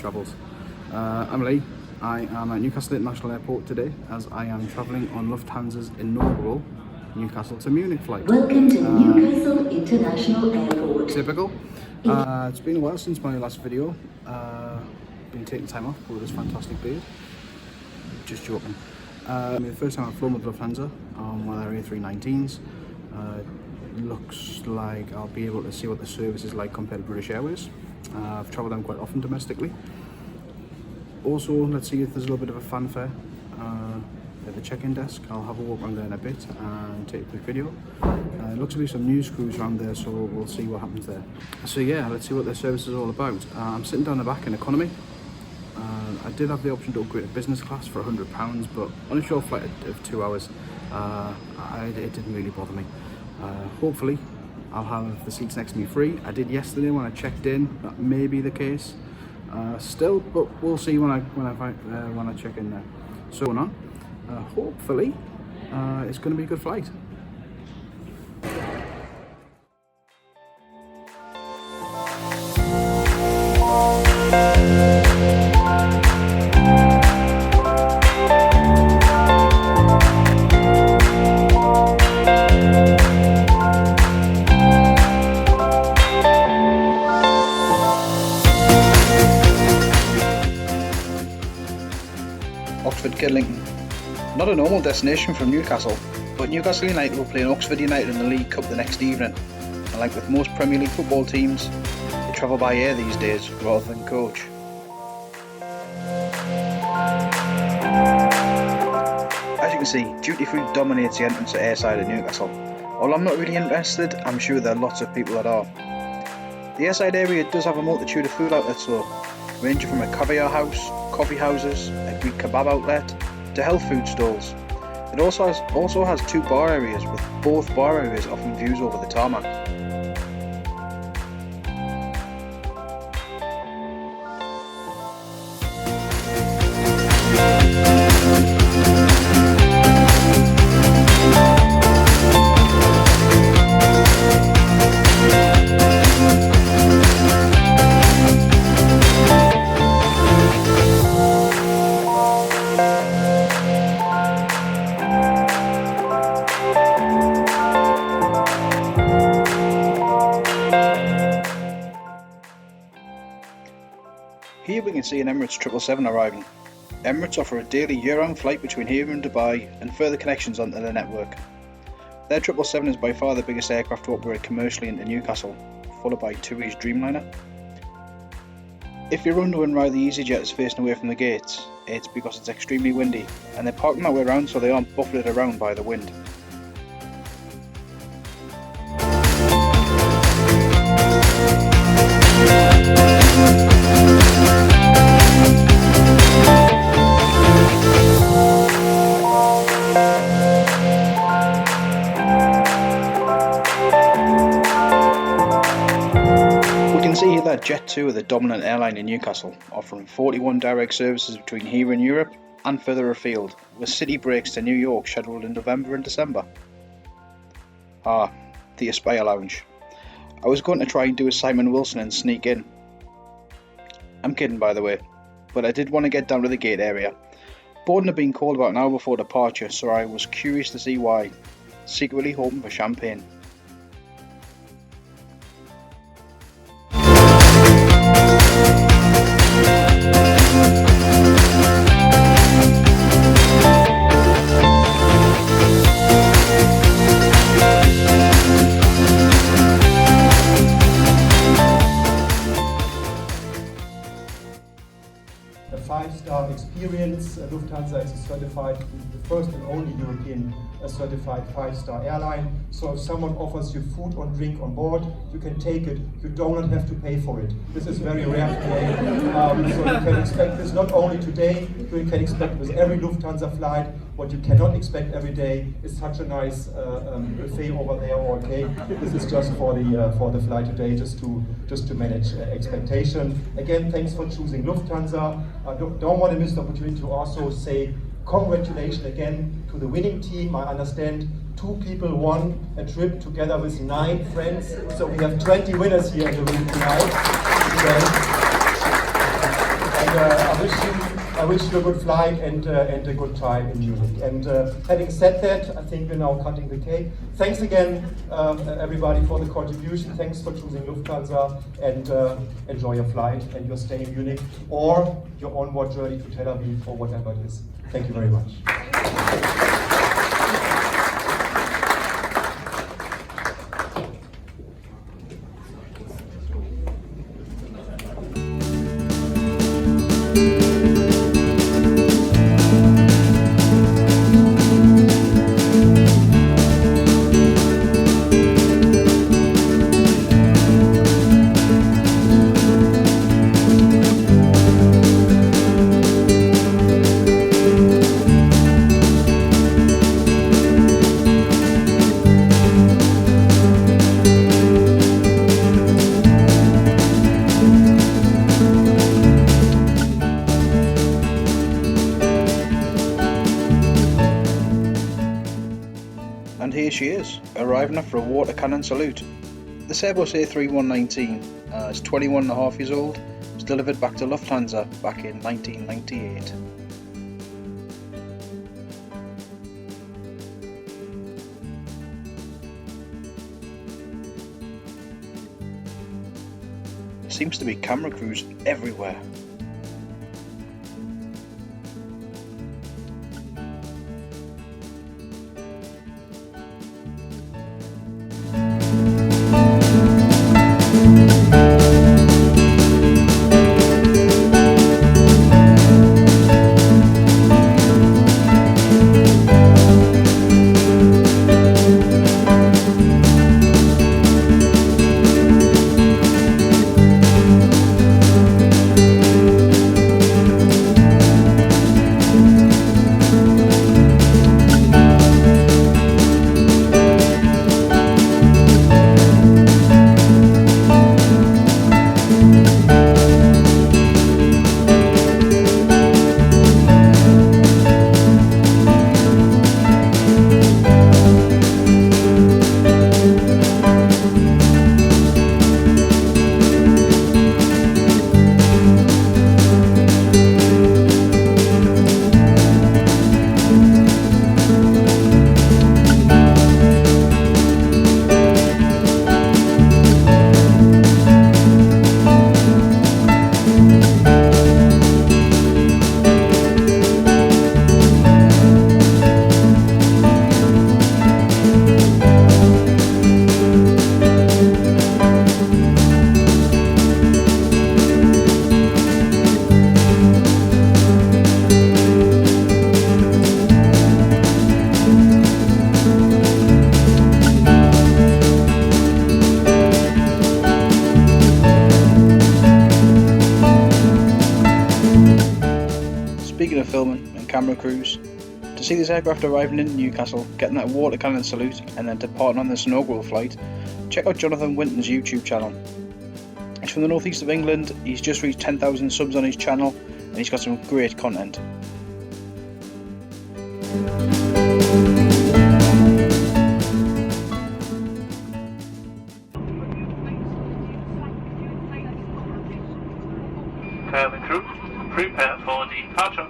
Travels. I'm Lee. I am at Newcastle International Airport today as I am travelling on Lufthansa's inaugural Newcastle to Munich flight. Welcome to Newcastle International Airport. Typical. It's been a while since my last video. Been taking time off for this fantastic beard. Just joking. The first time I've flown with Lufthansa on one of their A319s. Looks like I'll be able to see what the service is like compared to British Airways. I've travelled them quite often domestically. Also, let's see if there's a little bit of a fanfare at the check-in desk. I'll have a walk around there in a bit and take a quick video. Looks to be some news crews around there, so we'll see what happens there. So yeah, let's see what their service is all about. I'm sitting down the back in economy. I did have the option to upgrade to business class for £100, but on a short flight of 2 hours, it didn't really bother me. Hopefully I'll have the seats next to me free. I did yesterday when I checked in. That may be the case still, but we'll see when I check in there. So going on, hopefully it's going to be a good flight. Kidlington. Not a normal destination from Newcastle, but Newcastle United will play Oxford United in the League Cup the next evening, and like with most Premier League football teams, they travel by air these days rather than coach. As you can see, duty free dominates the entrance to airside at Newcastle. While I'm not really interested, I'm sure there are lots of people that are. The airside area does have a multitude of food outlets though, ranging from a caviar house, coffee houses, a Greek kebab outlet, to health food stalls. It also has 2 bar areas, with both bar areas offering views over the tarmac. Here we can see an Emirates 777 arriving. Emirates offer a daily year-round flight between here and Dubai and further connections onto the network. Their 777 is by far the biggest aircraft to operate commercially into Newcastle, followed by TUI's Dreamliner. If you're wondering why the EasyJet is facing away from the gates, it's because it's extremely windy and they're parking that way around so they aren't buffeted around by the wind. See here that Jet2 are the dominant airline in Newcastle, offering 41 direct services between here and Europe and further afield, with city breaks to New York scheduled in November and December. The Aspire Lounge. I was going to try and do a Simon Wilson and sneak in. I'm kidding by the way, but I did want to get down to the gate area. Boarding had been called about an hour before departure, so I was curious to see why, secretly hoping for champagne. A 5-star experience. Lufthansa is certified, the first and only European certified 5-star airline. So if someone offers you food or drink on board, you can take it. You do not have to pay for it. This is very rare today. So you can expect this not only today, you can expect with every Lufthansa flight. What you cannot expect every day is such a nice buffet over there or cake. This is just for the flight today, just to manage expectation. Again, thanks for choosing Lufthansa. Don't want to miss the opportunity to also say congratulations again to the winning team. I understand 2 people won a trip together with 9 friends, so we have 20 winners here in the room tonight. I wish you a good flight and a good time in Munich. And having said that, I think we're now cutting the cake. Thanks again, everybody, for the contribution. Thanks for choosing Lufthansa, and enjoy your flight and your stay in Munich or your onward journey to Tel Aviv or whatever it is. Thank you very much. And here she is, arriving after a water cannon salute. The Airbus A3119 is 21 and a half years old, was delivered back to Lufthansa back in 1998. There seems to be camera crews everywhere. Speaking of filming and camera crews, to see this aircraft arriving in Newcastle, getting that water cannon salute and then departing on this inaugural flight, check out Jonathan Winton's YouTube channel. He's from the northeast of England, he's just reached 10,000 subs on his channel and he's got some great content. Cabin crew, prepare for departure.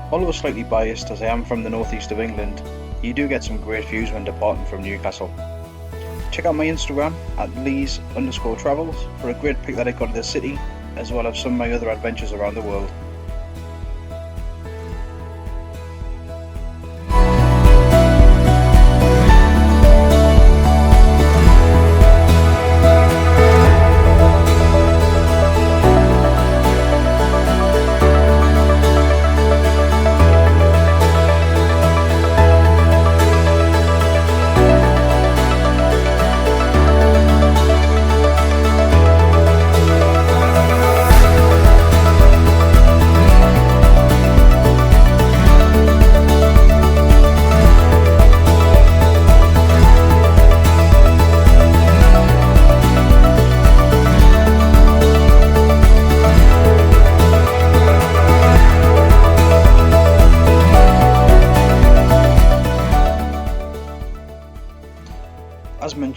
Although slightly biased as I am from the northeast of England, you do get some great views when departing from Newcastle. Check out my Instagram at Lees_travels for a great pic that I got of the city, as well as some of my other adventures around the world.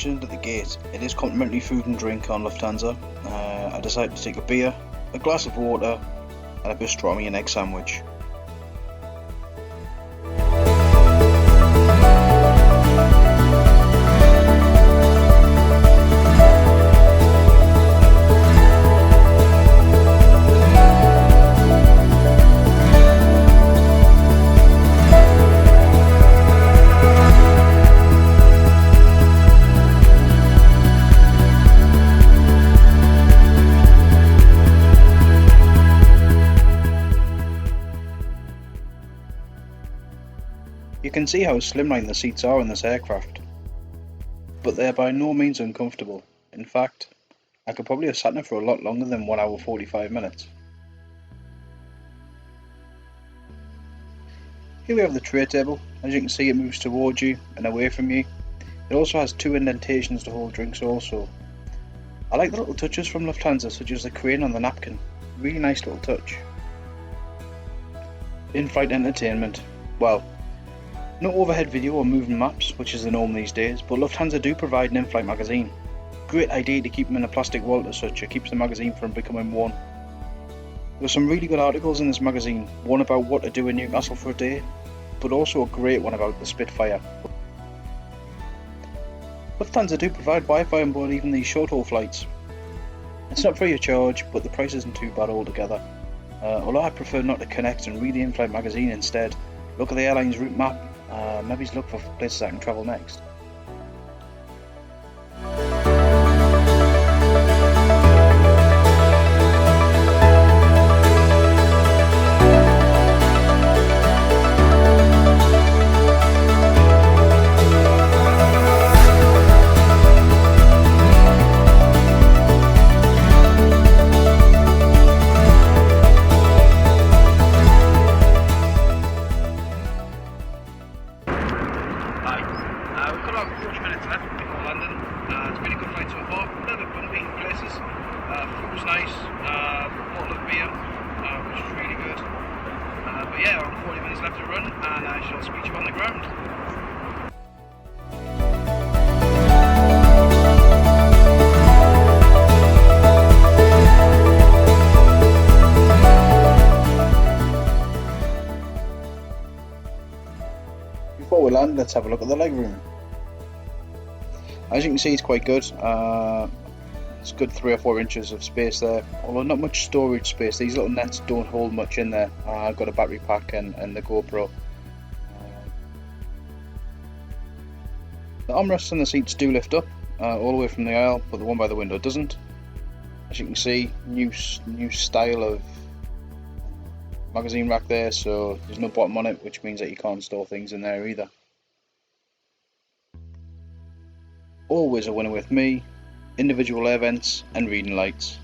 mentioned at the gate, it is complimentary food and drink on Lufthansa. I decided to take a beer, a glass of water, and a pastrami and egg sandwich. You can see how slimline the seats are in this aircraft, but they are by no means uncomfortable. In fact, I could probably have sat in it for a lot longer than 1 hour 45 minutes. Here we have the tray table. As you can see, it moves towards you and away from you. It also has 2 indentations to hold drinks also. I like the little touches from Lufthansa, such as the crane on the napkin. Really nice little touch. In-flight entertainment. Well, no overhead video or moving maps, which is the norm these days, but Lufthansa do provide an in-flight magazine. Great idea to keep them in a plastic wallet as such, it keeps the magazine from becoming worn. There were some really good articles in this magazine, one about what to do in Newcastle for a day, but also a great one about the Spitfire. Lufthansa do provide Wi-Fi on board even these short-haul flights. It's not free of charge, but the price isn't too bad altogether. Although I prefer not to connect and read the in-flight magazine instead, look at the airline's route map. Maybe look for places I can travel next. We've got about 40 minutes left before London. It's been a good flight so far. A little bit bumpy in places. Food was nice. Bottle of beer, which was really good. But yeah, around 40 minutes left to run, and I shall speak to you on the ground. Before we land, let's have a look at the legroom. As you can see, it's quite good. It's good 3 or 4 inches of space there, although not much storage space. These little nets don't hold much in there. I've got a battery pack and the GoPro. The armrests and the seats do lift up all the way from the aisle, but the one by the window doesn't. As you can see, new style of magazine rack there, so there's no bottom on it, which means that you can't store things in there either. Always a winner with me, individual air vents and reading lights.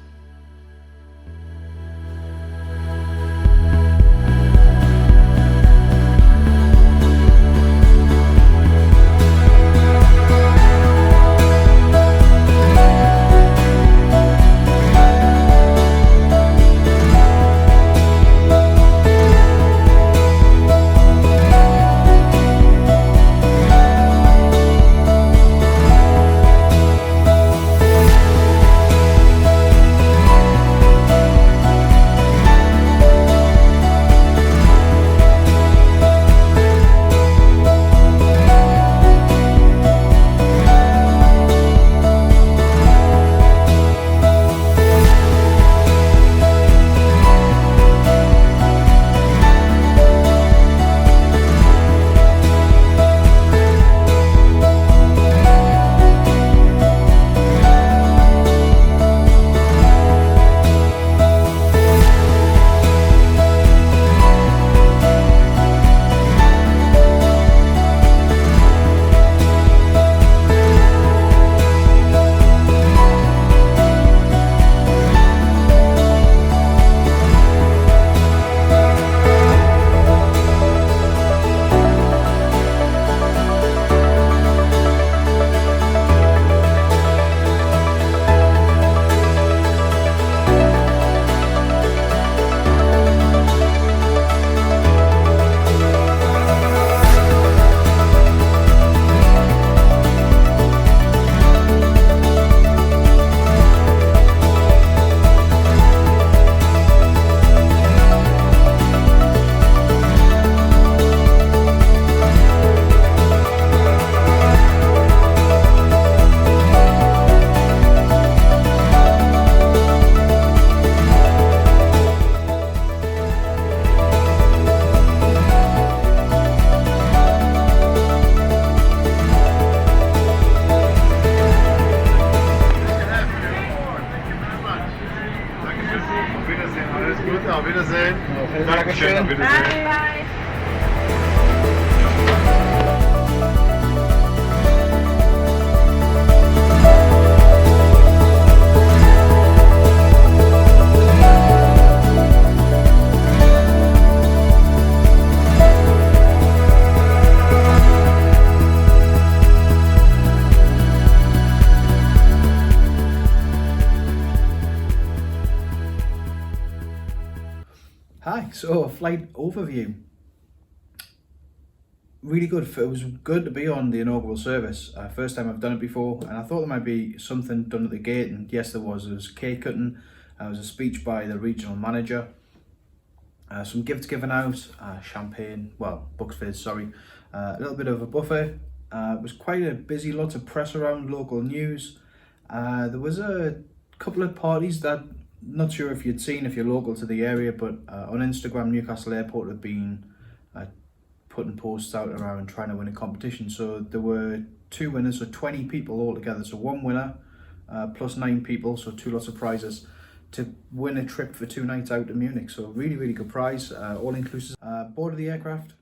Dankeschön. Bye bye. Hi, so flight overview. Really good. It was good to be on the inaugural service. First time I've done it before, and I thought there might be something done at the gate, and yes there was. There was cake cutting, there was a speech by the regional manager, some gifts given out, champagne, well, Bucks Fizz, sorry, a little bit of a buffet. It was quite a busy, lots of press around, local news. There was a couple of parties that, not sure if you'd seen if you're local to the area, but on Instagram, Newcastle Airport have been putting posts out around trying to win a competition. So there were 2 winners, so 20 people altogether. So 1 winner plus 9 people, so 2 lots of prizes to win a trip for 2 nights out to Munich. So really, really good prize, all inclusive. Board of the aircraft,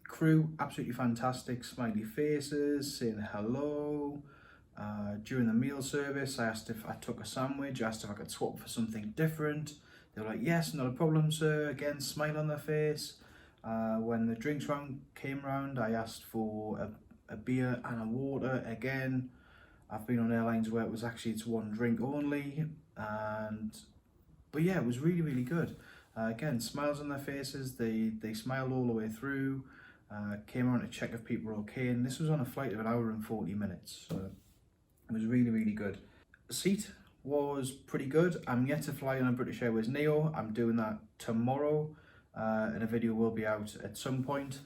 crew, absolutely fantastic, smiley faces, saying hello. During the meal service, I asked if I took a sandwich, I asked if I could swap for something different. They were like, yes, not a problem, sir. Again, smile on their face. When the drinks round came round, I asked for a beer and a water. Again, I've been on airlines where it was actually it's 1 drink only, but yeah, it was really, really good. Again, smiles on their faces. They smiled all the way through. Came around to check if people were okay, and this was on a flight of 1 hour and 40 minutes. So it was really, really good. The seat was pretty good. I'm yet to fly on a British Airways Neo. I'm doing that tomorrow, and a video will be out at some point.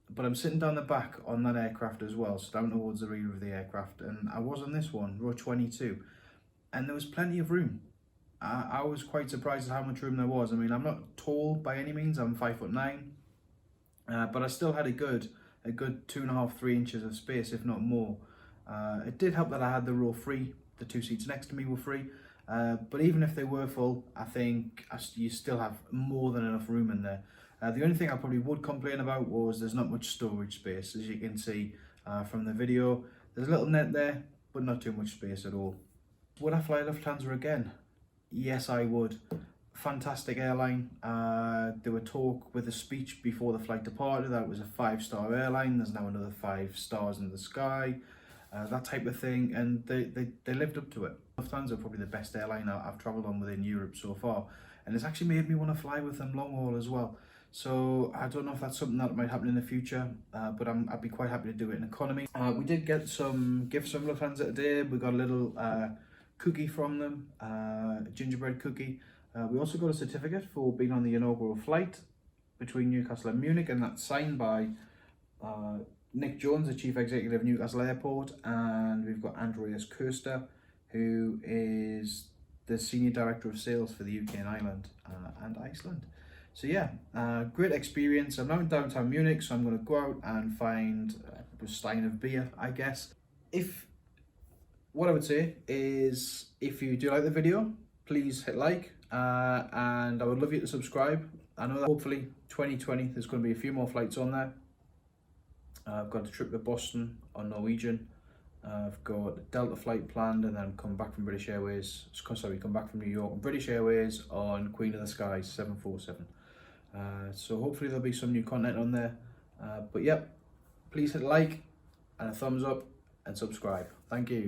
But I'm sitting down the back on that aircraft as well, so down towards the rear of the aircraft. And I was on this one, row 22, and there was plenty of room. I was quite surprised at how much room there was. I mean, I'm not tall by any means. I'm 5'9", but I still had a good 2.5–3 inches of space, if not more. It did help that I had the row free. The 2 seats next to me were free, but even if they were full, I think you still have more than enough room in there. The only thing I probably would complain about was there's not much storage space. As you can see from the video, there's a little net there, but not too much space at all. Would I fly Lufthansa again? Yes, I would. Fantastic airline. There were talk with a speech before the flight departed that it was a 5-star airline. There's now another 5 stars in the sky. That type of thing, and they lived up to it. Lufthansa are probably the best airline I've travelled on within Europe so far, and it's actually made me want to fly with them long haul as well. So I don't know if that's something that might happen in the future, but I'd be quite happy to do it in economy. We did get some gifts from Lufthansa today. We got a little cookie from them, a gingerbread cookie. We also got a certificate for being on the inaugural flight between Newcastle and Munich, and that's signed by Nick Jones, the Chief Executive of Newcastle Airport, and we've got Andreas Kirster, who is the Senior Director of Sales for the UK and Ireland and Iceland. So yeah, great experience. I'm now in downtown Munich, so I'm going to go out and find a stein of beer, I guess. What I would say is, if you do like the video, please hit like, and I would love you to subscribe. I know that hopefully 2020 there's going to be a few more flights on there. I've got a trip to Boston on Norwegian. I've got a Delta flight planned, and then come back from British Airways. Come back from New York on British Airways on Queen of the Skies 747. So hopefully there'll be some new content on there. But yep, please hit like and a thumbs up and subscribe. Thank you.